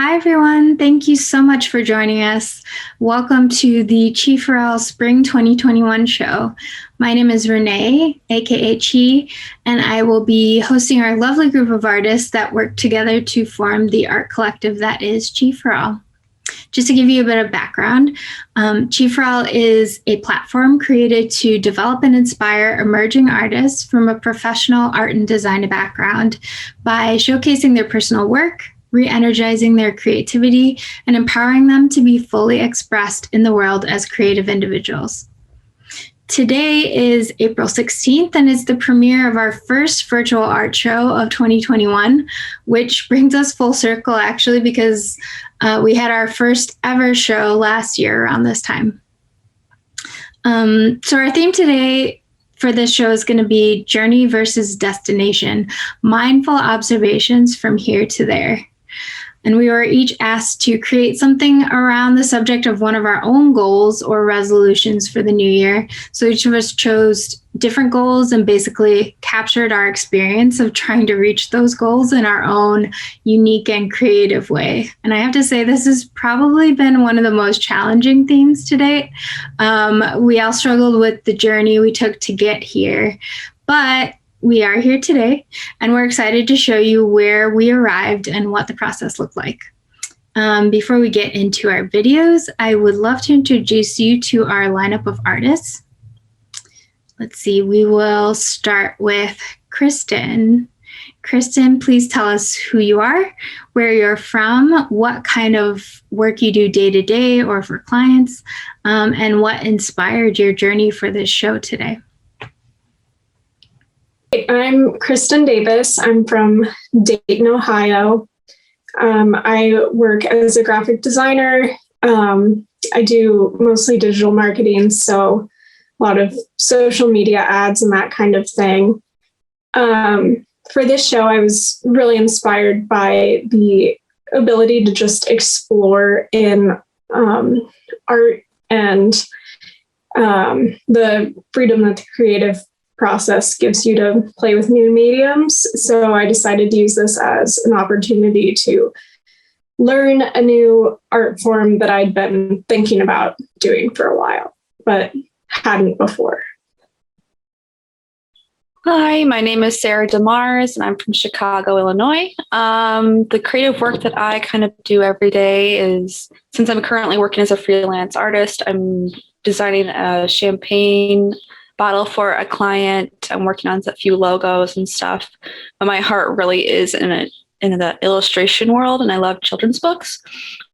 Hi, everyone. Thank you so much for joining us. Welcome to the Chii Spring 2021 show. My name is Reneé, aka Chii, and I will be hosting our lovely group of artists that work together to form the art collective that is Chii for All. Just to give you a bit of background, Chii for All is a platform created to develop and inspire emerging artists from a professional art and design background by showcasing their personal work, re-energizing their creativity, and empowering them to be fully expressed in the world as creative individuals. Today is April 16th and is the premiere of our first virtual art show of 2021, which brings us full circle actually because we had our first ever show last year around this time. So our theme today for this show is going to be Journey versus Destination, Mindful Observations from Here to There. And we were each asked to create something around the subject of one of our own goals or resolutions for the new year. So each of us chose different goals and basically captured our experience of trying to reach those goals in our own unique and creative way. And I have to say, this has probably been one of the most challenging themes to date. We all struggled with the journey we took to get here, but we are here today, and we're excited to show you where we arrived and what the process looked like. Before we get into our videos, I would love to introduce you to our lineup of artists. Let's see, we will start with Kristin. Kristin, please tell us who you are, where you're from, what kind of work you do day to day or for clients, and what inspired your journey for this show today. I'm Kristin Davis. I'm from Dayton, Ohio. I work as a graphic designer. I do mostly digital marketing, so a lot of social media ads and that kind of thing. For this show, I was really inspired by the ability to just explore in art and the freedom that the creative process gives you to play with new mediums. So I decided to use this as an opportunity to learn a new art form that I'd been thinking about doing for a while, but hadn't before. Hi, my name is DeMars, and I'm from Chicago, Illinois. The creative work that I kind of do every day is, since I'm currently working as a freelance artist, I'm designing a champagne bottle for a client. I'm working on a few logos and stuff, but my heart really is in the illustration world, and I love children's books,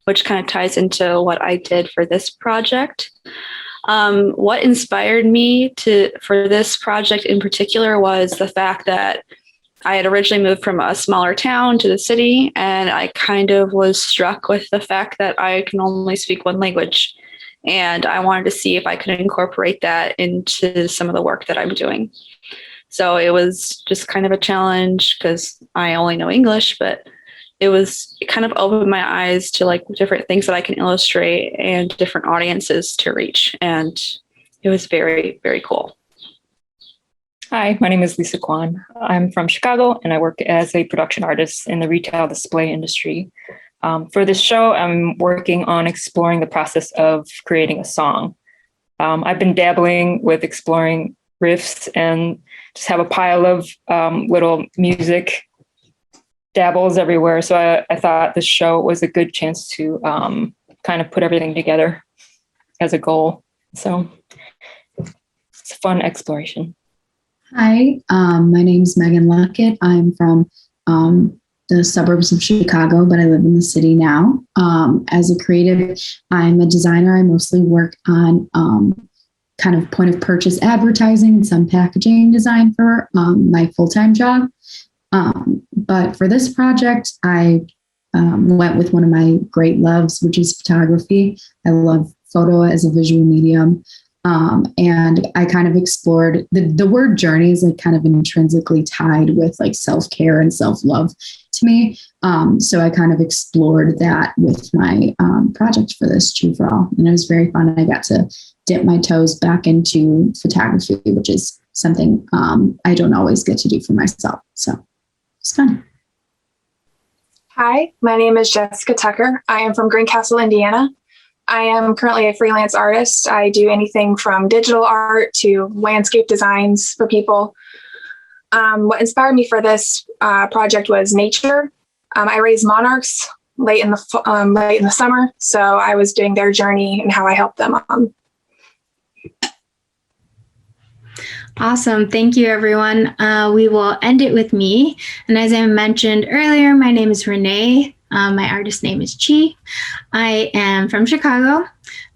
which kind of ties into what I did for this project. What inspired me for this project in particular was the fact that I had originally moved from a smaller town to the city, and I kind of was struck with the fact that I can only speak one language. And I wanted to see if I could incorporate that into some of the work that I'm doing. So it was just kind of a challenge because I only know English, but it kind of opened my eyes to like different things that I can illustrate and different audiences to reach. And it was very, very cool. Hi, my name is Kwon. I'm from Chicago, and I work as a production artist in the retail display industry. For this show, I'm working on exploring the process of creating a song. I've been dabbling with exploring riffs and just have a pile of little music dabbles everywhere. So I thought this show was a good chance to kind of put everything together as a goal. So it's a fun exploration. Hi, my name's Megan Luckett. I'm from the suburbs of Chicago, but I live in the city now. As a creative, I'm a designer. I mostly work on kind of point of purchase advertising and some packaging design for my full-time job. But for this project, I went with one of my great loves, which is photography. I love photo as a visual medium. And I kind of explored the word journey is like kind of intrinsically tied with like self-care and self-love to me. So I kind of explored that with my project for this Chii for All. And it was very fun. I got to dip my toes back into photography, which is something I don't always get to do for myself. So it's fun. Hi, my name is Jessica Tucker. I am from Greencastle, Indiana. I am currently a freelance artist. I do anything from digital art to landscape designs for people. What inspired me for this project was nature. I raised monarchs late in the summer, so I was doing their journey and how I helped them. Awesome. Thank you, everyone. We will end it with me. And as I mentioned earlier, my name is Reneé. My artist name is Chii. I am from Chicago.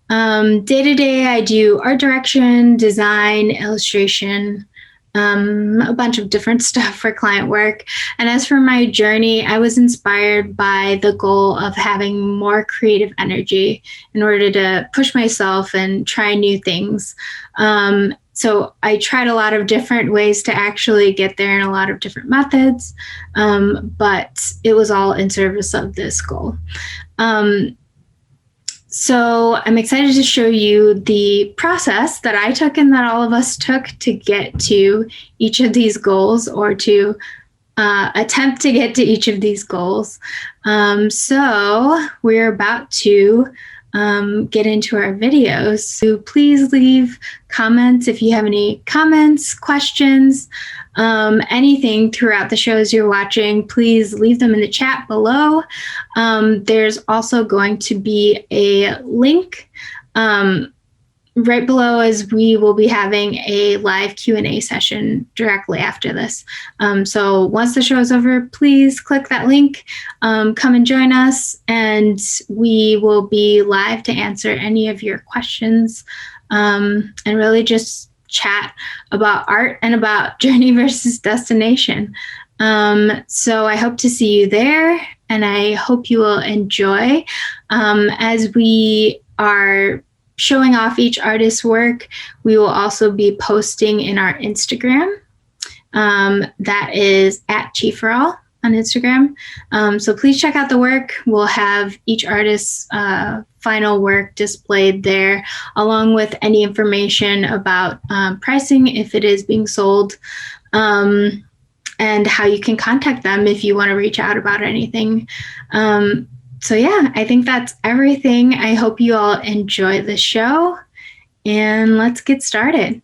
Day to day, I do art direction, design, illustration, a bunch of different stuff for client work. And as for my journey, I was inspired by the goal of having more creative energy in order to push myself and try new things. So I tried a lot of different ways to actually get there and a lot of different methods, but it was all in service of this goal. So I'm excited to show you the process that I took and that all of us took to get to each of these goals, or to attempt to get to each of these goals. So we're about to get into our videos. So please leave comments if you have any comments, questions, anything throughout the shows you're watching. Please leave them in the chat below. There's also going to be a link right below, as we will be having a live Q&A session directly after this. So once the show is over, please click that link, come and join us, and we will be live to answer any of your questions, and really just chat about art and about journey versus destination. So I hope to see you there, and I hope you will enjoy. As we are showing off each artist's work, we will also be posting in our Instagram. That is at Chii for All on Instagram. So please check out the work. We'll have each artist's final work displayed there, along with any information about pricing if it is being sold, and how you can contact them if you want to reach out about anything. So yeah, I think that's everything. I hope you all enjoy the show, and let's get started.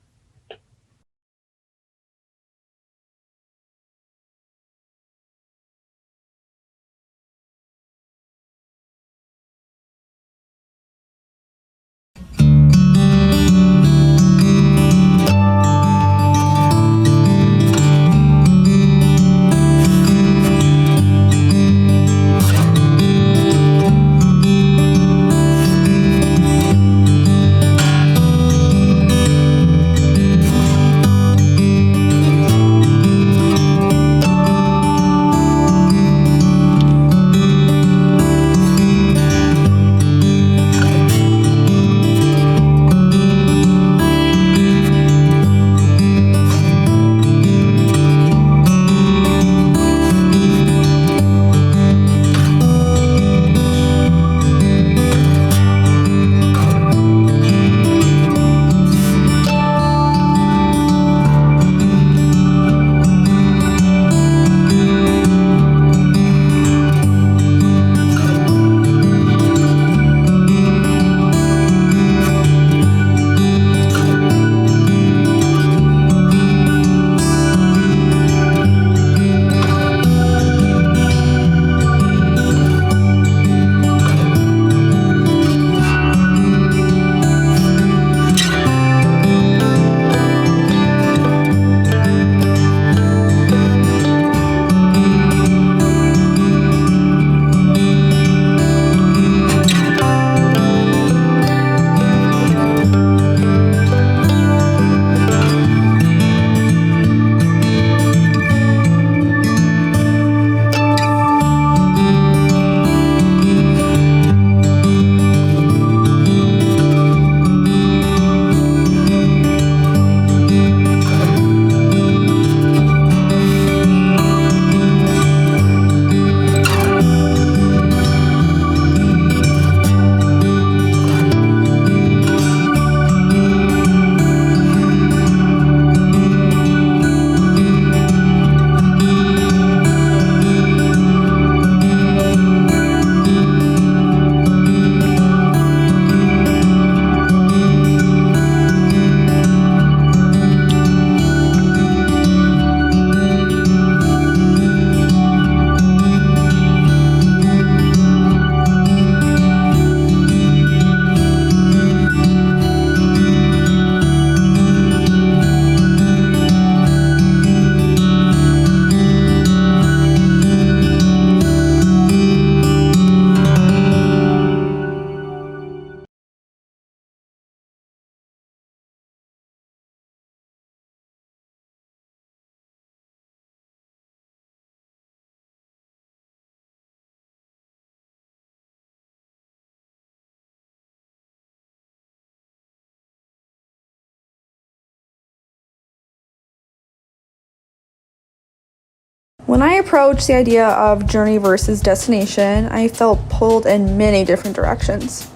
When I approached the idea of journey versus destination, I felt pulled in many different directions.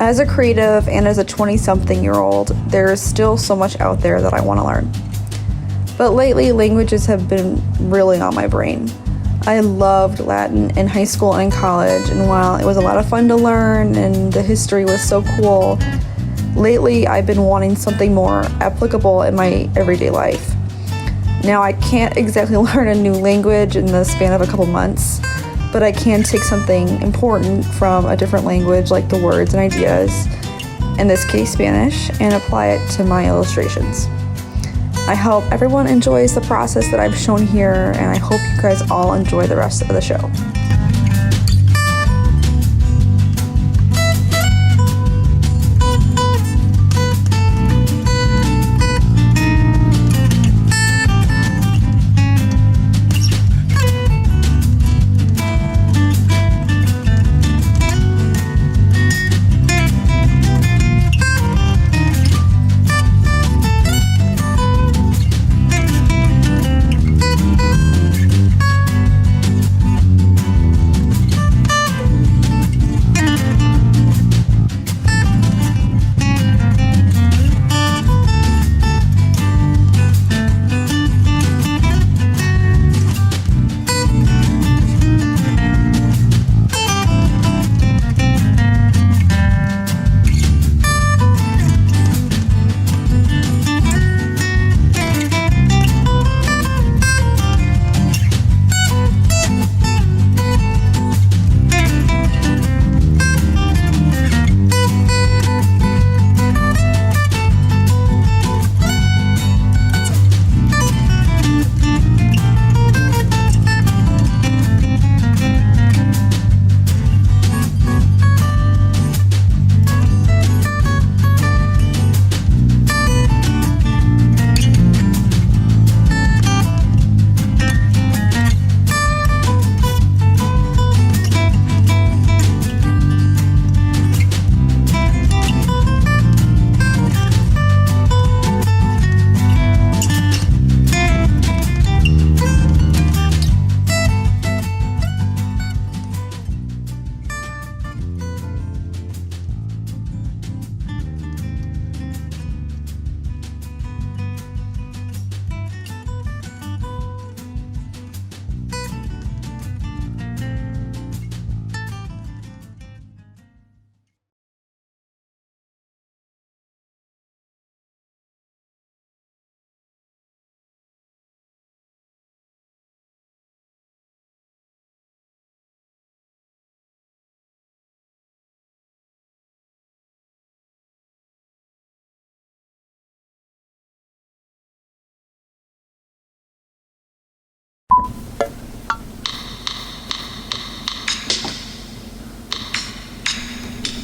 As a creative and as a 20-something-year-old, there is still so much out there that I want to learn. But lately, languages have been really on my brain. I loved Latin in high school and college, and while it was a lot of fun to learn and the history was so cool, lately I've been wanting something more applicable in my everyday life. Now, I can't exactly learn a new language in the span of a couple months, but I can take something important from a different language, like the words and ideas, in this case Spanish, and apply it to my illustrations. I hope everyone enjoys the process that I've shown here, and I hope you guys all enjoy the rest of the show.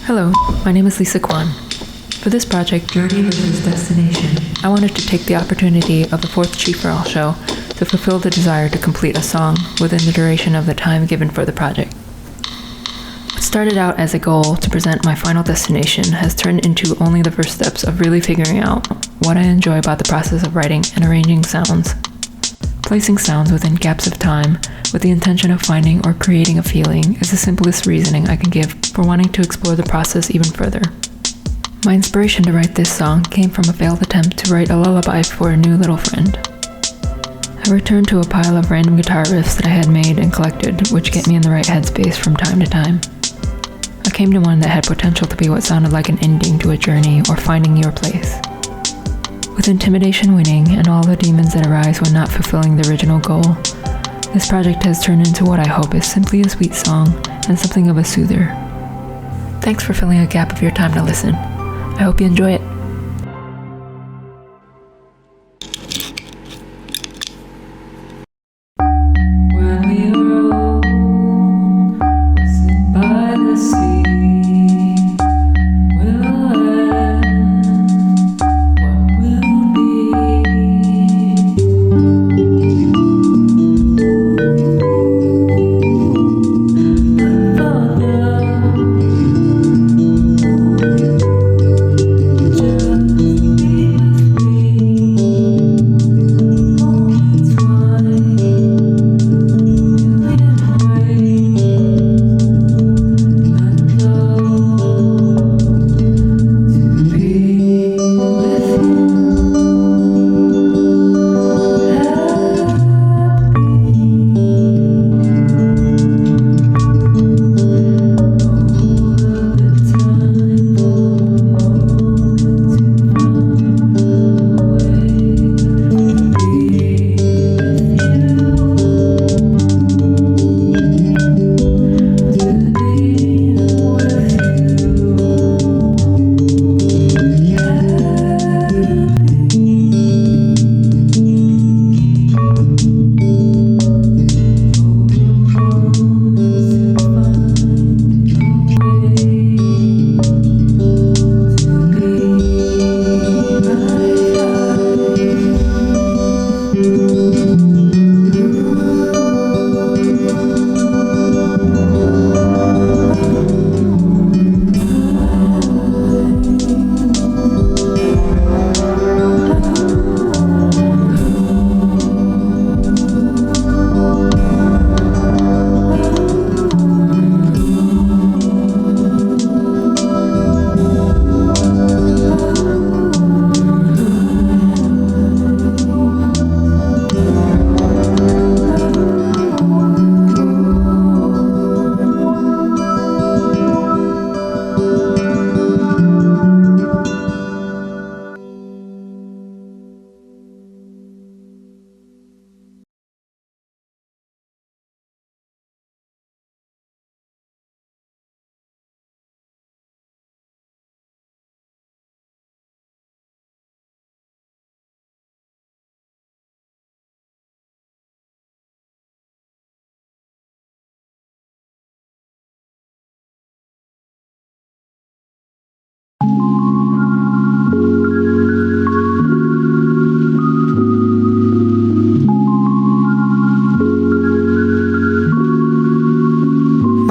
Hello, my name is Lisa Kwon. For this project, Journey versus Destination, I wanted to take the opportunity of the fourth Chii for All show to fulfill the desire to complete a song within the duration of the time given for the project. What started out as a goal to present my final destination has turned into only the first steps of really figuring out what I enjoy about the process of writing and arranging sounds. Placing sounds within gaps of time with the intention of finding or creating a feeling is the simplest reasoning I can give for wanting to explore the process even further. My inspiration to write this song came from a failed attempt to write a lullaby for a new little friend. I returned to a pile of random guitar riffs that I had made and collected, which get me in the right headspace from time to time. I came to one that had potential to be what sounded like an ending to a journey or finding your place. With intimidation winning and all the demons that arise when not fulfilling the original goal, this project has turned into what I hope is simply a sweet song and something of a soother. Thanks for filling a gap of your time to listen. I hope you enjoy it. When we are old, we'll sit by the sea. We'll end what will be. But for now,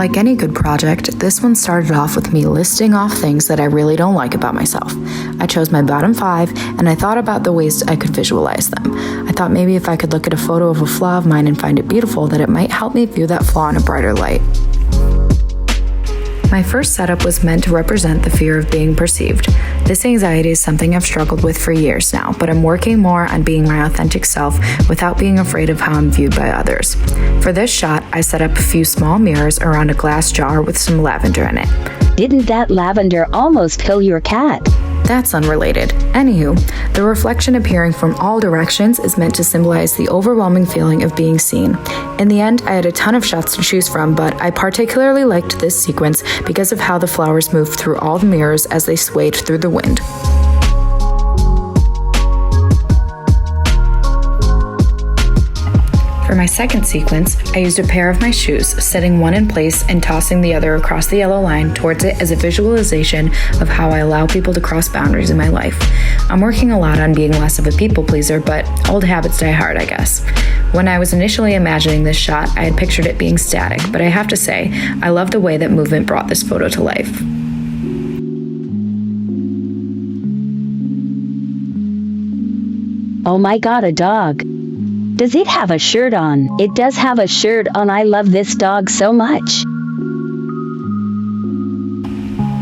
Like any good project, this one started off with me listing off things that I really don't like about myself. I chose my bottom 5, and I thought about the ways I could visualize them. I thought maybe if I could look at a photo of a flaw of mine and find it beautiful, that it might help me view that flaw in a brighter light. My first setup was meant to represent the fear of being perceived. This anxiety is something I've struggled with for years now, but I'm working more on being my authentic self without being afraid of how I'm viewed by others. For this shot, I set up a few small mirrors around a glass jar with some lavender in it. Didn't that lavender almost kill your cat? That's unrelated. Anywho, the reflection appearing from all directions is meant to symbolize the overwhelming feeling of being seen. In the end, I had a ton of shots to choose from, but I particularly liked this sequence because of how the flowers moved through all the mirrors as they swayed through the wind. For my second sequence, I used a pair of my shoes, setting one in place and tossing the other across the yellow line towards it as a visualization of how I allow people to cross boundaries in my life. I'm working a lot on being less of a people pleaser, but old habits die hard, I guess. When I was initially imagining this shot, I had pictured it being static, but I have to say, I love the way that movement brought this photo to life. Oh my God, a dog. Does it have a shirt on? It does have a shirt on. I love this dog so much.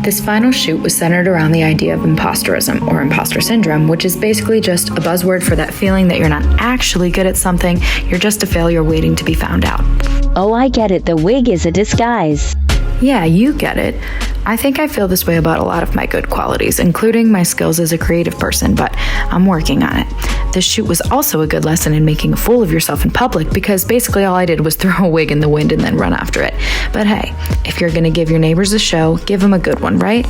This final shoot was centered around the idea of imposterism, or imposter syndrome, which is basically just a buzzword for that feeling that you're not actually good at something, you're just a failure waiting to be found out. Oh, I get it. The wig is a disguise. Yeah, you get it. I think I feel this way about a lot of my good qualities, including my skills as a creative person, but I'm working on it. This shoot was also a good lesson in making a fool of yourself in public, because basically all I did was throw a wig in the wind and then run after it. But hey, if you're gonna give your neighbors a show, give them a good one, right?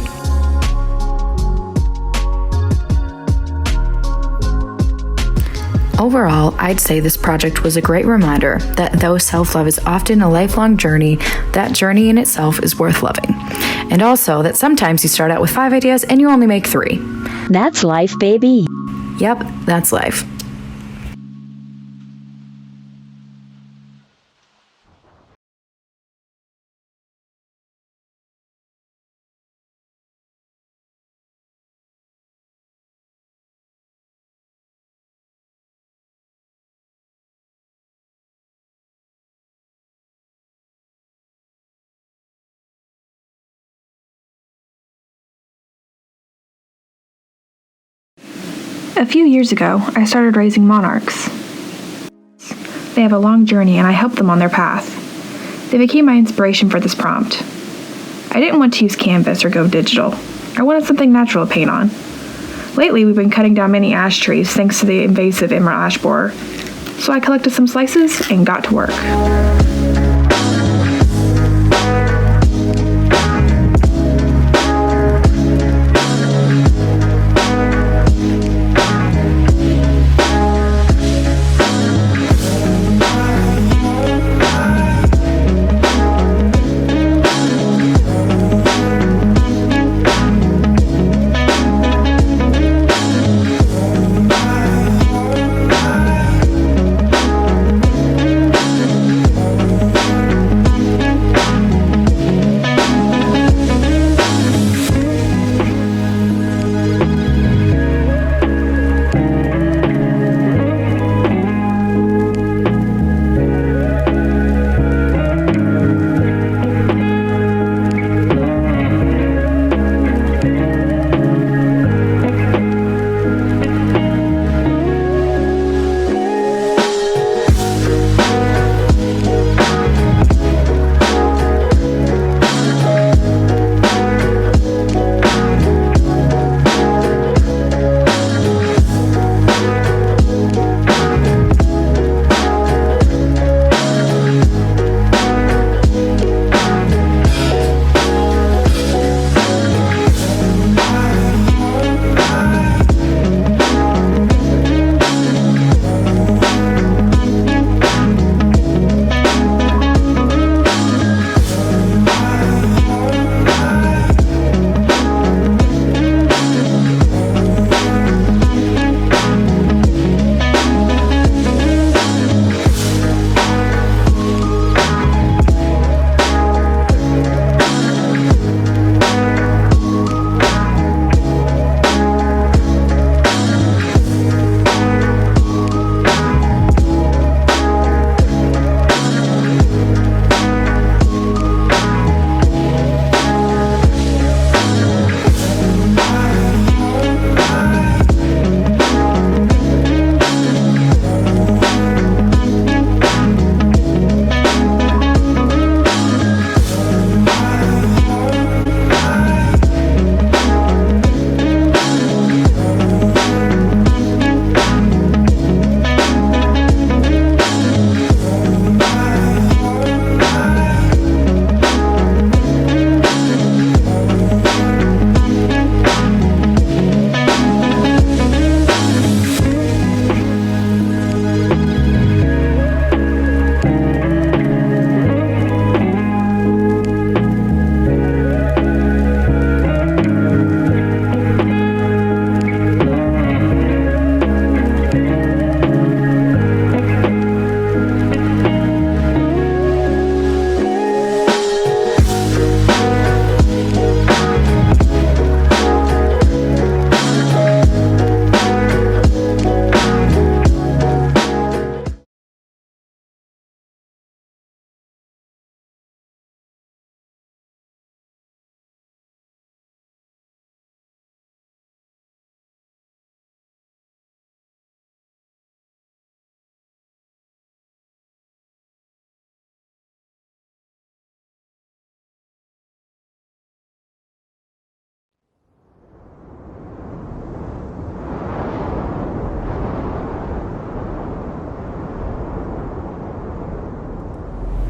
Overall, I'd say this project was a great reminder that though self-love is often a lifelong journey, that journey in itself is worth loving. And also that sometimes you start out with 5 ideas and you only make 3. That's life, baby. Yep, that's life. A few years ago, I started raising monarchs. They have a long journey and I help them on their path. They became my inspiration for this prompt. I didn't want to use canvas or go digital. I wanted something natural to paint on. Lately, we've been cutting down many ash trees thanks to the invasive emerald ash borer. So I collected some slices and got to work.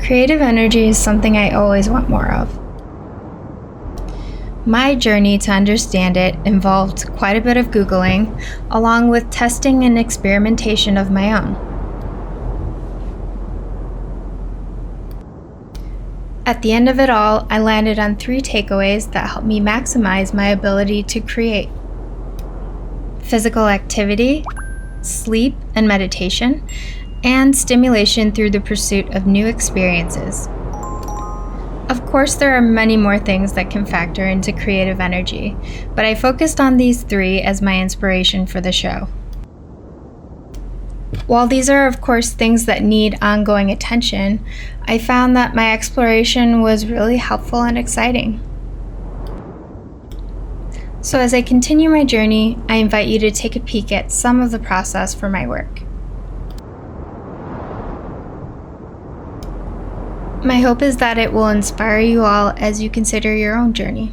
Creative energy is something I always want more of. My journey to understand it involved quite a bit of Googling, along with testing and experimentation of my own. At the end of it all, I landed on 3 takeaways that helped me maximize my ability to create: physical activity, sleep and meditation, and stimulation through the pursuit of new experiences. Of course, there are many more things that can factor into creative energy, but I focused on these 3 as my inspiration for the show. While these are, of course, things that need ongoing attention, I found that my exploration was really helpful and exciting. So as I continue my journey, I invite you to take a peek at some of the process for my work. My hope is that it will inspire you all as you consider your own journey.